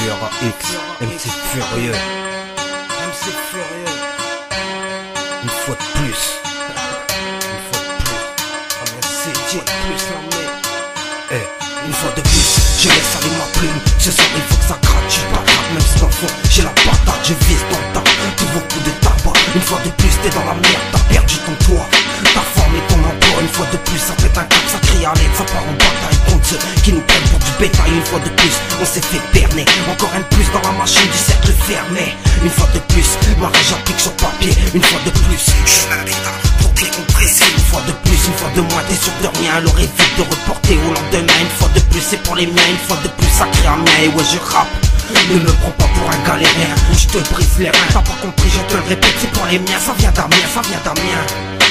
Fuera X, MC Furieux. MC Furieux. Une fois de plus. Une fois de plus. Comme un CJ, plus l'armée. Une fois de plus, je laisse aller ma plume. Ce soir il faut que ça gratte, je suis pas grave, même si dans le fond j'ai la patate, je vise dans le tas. Tous vos coups de tabac, une fois de plus t'es dans la merde, t'as perdu ton toit, ta forme et ton emploi. Une fois de plus ça pète un cap, ça crie à l'aide, ça part en bataille contre ceux qui nous prennent pour du bétail. Une fois de plus, on s'est fait berner, encore un de plus dans la machine du cercle fermé. Une fois de plus, ma rage applique sur papier. Une fois de plus, je suis un bêta pour décompresser. Une fois de plus, une fois de moins, t'es sûr de rien, alors évite de reporter au lendemain. Une fois de plus, c'est pour les miens, une fois de plus, ça crée un mien. Et ouais, je rappe, ne me prends pas pour un galérien, je te brise les reins. T'as pas compris, je te le répète, c'est pour les miens. Ça vient d'Amiens, ça vient d'Amiens.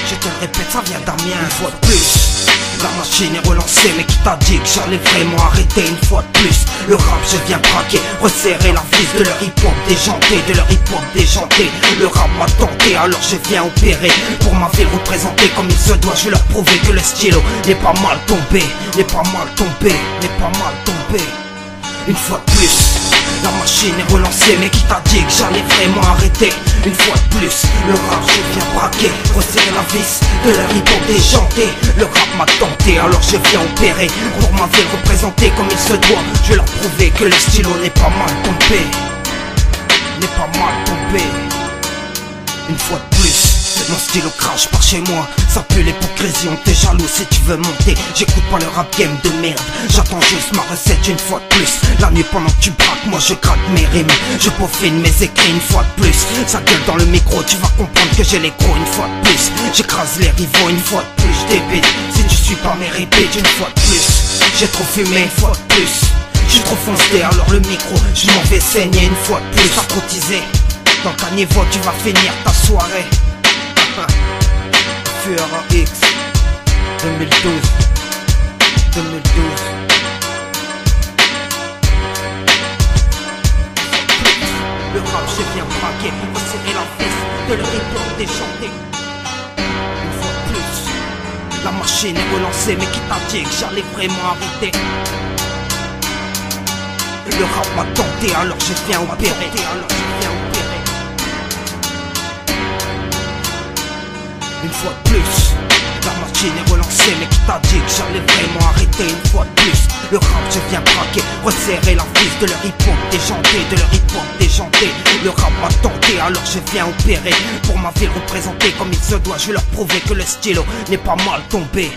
Je te le répète, ça vient d'Amiens. Une fois de plus, la machine est relancée, mais qui t'a dit que j'allais vraiment arrêter? Une fois de plus, le rap je viens braquer, resserrer la vis de leur hip-hop déjanté, de leur hip-hop déjanté. Le rap m'a tenté, alors je viens opérer pour ma ville représentée comme il se doit. Je vais leur prouver que le stylo n'est pas mal tombé, n'est pas mal tombé, n'est pas mal tombé. Une fois de plus, la machine est relancée, mais qui t'a dit que j'allais vraiment arrêter? Une fois de plus, le rap je viens braquer, resserrer la vis de leur hip-hop déjanté. Le rap m'a tenté, alors je viens opérer pour ma ville représentée comme il se doit. Je vais leur prouver que le stylo n'est pas mal tombé, n'est pas mal tombé. Une fois de plus, mon stylo crache par chez moi, ça pue l'hypocrisie, on t'est jaloux si tu veux monter. J'écoute pas le rap game de merde, j'attends juste ma recette. Une fois de plus, la nuit pendant que tu braques, moi je craque mes rimes, je peaufine mes écrits. Une fois de plus, ça gueule dans le micro, tu vas comprendre que j'ai les gros. Une fois de plus, j'écrase les rivaux. Une fois de plus, je débite si tu suis pas mes répètes. Une fois de plus, j'ai trop fumé. Une fois de plus, je suis trop foncé, alors le micro, je m'en vais saigner. Une fois de plus, t'as cotisé, dans le caniveau tu vas finir ta soirée. Fuera X 2012 Le rap je viens braquer, resserrer la vis de leur hip-hop déchanté. Une fois de plus, la machine est relancée, mais qui t'a dit que j'allais vraiment arrêter? Le rap m'a tenté, alors je viens opérer. Une fois de plus, la machine est relancée, mais qui t'a dit que j'allais vraiment arrêter? Une fois de plus, le rap je viens braquer, resserrer la vis de leur hip-hop déjanté, de leur hip-hop déjanté. Le rap m'a tenté, alors je viens opérer pour ma ville représentée comme il se doit. Je vais leur prouver que le stylo n'est pas mal tombé.